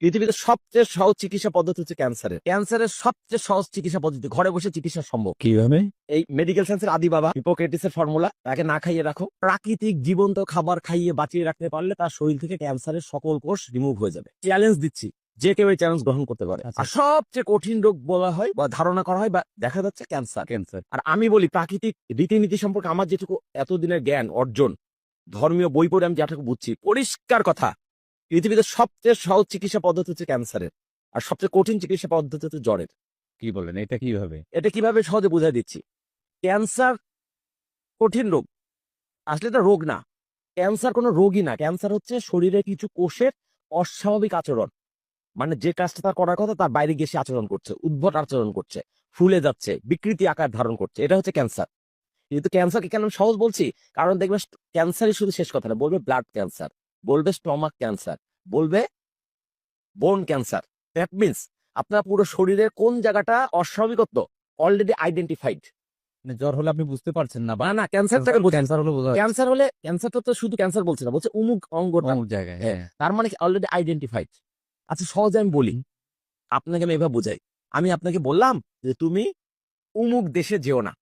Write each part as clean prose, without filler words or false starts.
পৃথিবীতে সবচেয়ে সহজ চিকিৎসা পদ্ধতি হচ্ছে ক্যান্সারের। ক্যান্সারের সবচেয়ে সহজ চিকিৎসা পদ্ধতি ঘরে বসে চিকিৎসা সম্ভব। কিভাবে? এই মেডিকেল সায়েন্সের আদি বাবা হিপোক্রেটিসের ফর্মুলা, তাকে না খাইয়ে রাখো, প্রাকৃতিক জীবন্ত খাবার খাইয়ে বাঁচিয়ে রাখতে পারলে তার শরীর থেকে ক্যান্সারের সকল কোষ রিমুভ হয়ে যাবে। চ্যালেঞ্জ দিচ্ছি, যে কেউ এই চ্যালেঞ্জ গ্রহণ করতে পারে। আচ্ছা। আর সবচেয়ে কঠিন রোগ বলা হয় বা ধারণা করা হয় বা দেখা যাচ্ছে ক্যান্সার। আর আমি বলি প্রাকৃতিক রীতিনীতি সম্পর্কে আমার যেটুকু এতদিনের জ্ঞান অর্জন, ধর্মীয় বই পড়ে আমি যেটুকু বুঝছি, পরিষ্কার কথা, পৃথিবীতে সবচেয়ে সহজ চিকিৎসা পদ্ধতি হচ্ছে ক্যান্সারের, আর সবচেয়ে কঠিন চিকিৎসা পদ্ধতি হচ্ছে জ্বরের। কি বলেন, এটা কিভাবে? এটা কিভাবে সহজে বুঝাই দিচ্ছি। ক্যান্সার কঠিন রোগ, আসলে এটা রোগ না। ক্যান্সার কোনো রোগই না, ক্যান্সার হচ্ছে শরীরে কিছু কোষের অস্বাভাবিক আচরণ। মানে যে কাজটা তার করার কথা তার বাইরে গিয়ে সে আচরণ করছে, উদ্ভট আচরণ করছে, ফুলে যাচ্ছে, বিকৃতি আকার ধারণ করছে, এটা হচ্ছে ক্যান্সার। কিন্তু ক্যান্সারকে কেন আমি সহজ বলছি, কারণ দেখবে ক্যান্সারই শুধু শেষ কথা না, বলবে ব্লাড ক্যান্সার, বলবে স্টমাক ক্যান্সার, বলবে বোন ক্যান্সার। দ্যাট মিনস আপনার পুরো শরীরের কোন জায়গাটা অস্বাভাবিকত্ব অলরেডি আইডেন্টিফাইড। মানে জ্বর হলে আপনি বুঝতে পারছেন না, বা না ক্যান্সারটাকে ক্যান্সার হলে বোঝা যাচ্ছে ক্যান্সার হলে, ক্যান্সারটা তো শুধু ক্যান্সার বলছে না, বলছে অমুক অঙ্গটা। অমুক জায়গায়। হ্যাঁ, হ্যাঁ, তার মানে অলরেডি আইডেন্টিফাইড। আচ্ছা সহজে আমি বলি, আপনাকে আমি এভাবে বুঝাই। আমি আপনাকে বললাম যে তুমি অমুক দেশে যেও না,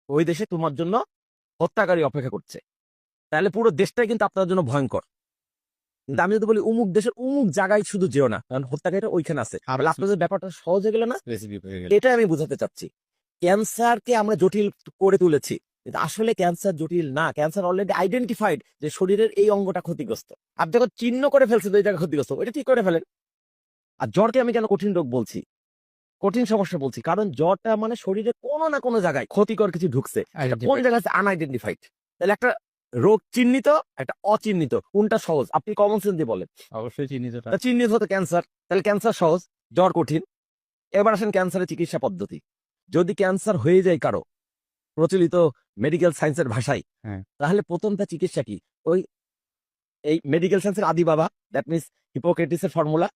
ওই দেশে তোমার জন্য হত্যাকারী অপেক্ষা করছে, তাহলে পুরো দেশটাই কিন্তু আপনার জন্য ভয়ঙ্কর। কিন্তু আমি যদি বলি অমুক দেশের অমুক জায়গায় শুধু যেও না, কারণ হত্যাকারীটা ওইখানে আছে, আর আপনাদের ব্যাপারটা সহজ হয়ে গেল না? স্পেসিফিক হয়ে গেল। এটা আমি বুঝাতে চাচ্ছি। ক্যান্সারকে আমরা জটিল করে তুলেছি, কিন্তু আসলে ক্যান্সার জটিল না। ক্যান্সার অলরেডি আইডেন্টিফাইড যে শরীরের এই অঙ্গটা ক্ষতিগ্রস্ত। আপনি যখন চিহ্ন করে ফেলছেন ওই জায়গা ক্ষতিগ্রস্ত, ওইটা ঠিক করে ফেলেন। আর জ্বরকে আমি কেন কঠিন রোগ বলছি, কঠিন সমস্যা বলছি, কারণ জ্বরটা মানে শরীরে কোনো না কোনো জায়গায় ক্ষতিকর কিছু ঢুকছে, সেটা কোন জায়গায় আছে আনআইডেন্টিফাইড। তাহলে একটা রোগ চিহ্নিত, একটা অচিহ্নিত, কোনটা সহজ? আপনি কমন সেন্স দিয়ে বলেন। অবশ্যই চিহ্নিতটা। চিহ্নিত হতো ক্যান্সার, তাহলে ক্যান্সার সহজ, জ্বর কঠিন। এবার আসেন ক্যান্সারের চিকিৎসা পদ্ধতি। যদি ক্যান্সার হয়ে যায় কারো, প্রচলিত মেডিকেল সায়েন্সের ভাষায়, হ্যাঁ। তাহলে প্রথমটা চিকিৎসা কি? ওই এই মেডিকেল সায়েন্সের আদি বাবা, দ্যাট মিনস হিপোক্রেটিসের ফর্মুলা,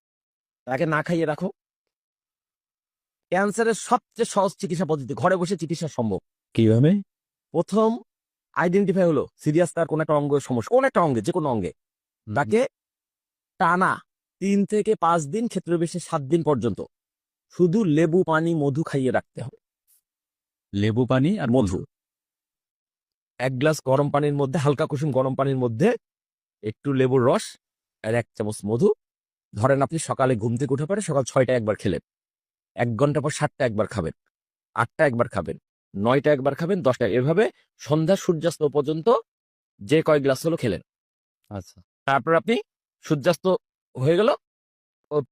তাকে না খাইয়ে রাখো। ক্যান্সারের সবচেয়ে সহজ চিকিৎসা পদ্ধতি ঘরে বসে চিকিৎসা সম্ভব। কিভাবে? প্রথম আইডেন্টিফাই হলো সিরিয়াস তার কোন একটা অঙ্গের সমস্যা, কোন একটা অঙ্গে, যে কোনো অঙ্গে, তাকে টানা 3 থেকে 5 দিন, ক্ষেত্রে বেশি 7 দিন পর্যন্ত শুধু লেবু পানি মধু খাইয়ে রাখতে হবে। লেবু পানি আর মধু 1 গ্লাস গরম পানির মধ্যে, হালকা কুসুম গরম পানির মধ্যে একটু লেবুর রস আর 1 চামচ মধু। ধরেন আপনি সকালে ঘুম থেকে উঠে পড়ে সকাল 6টায় একবার খেলেন, 1 ঘন্টা পর 7টা একবার খাবেন, 8টা একবার খাবেন, 9টা একবার খাবেন, 10টা, এভাবে সন্ধ্যা সূর্যাস্ত পর্যন্ত যে কয় গ্লাস হলো খেলেন। আচ্ছা। তারপর আপনি সূর্যাস্ত হয়ে গেল,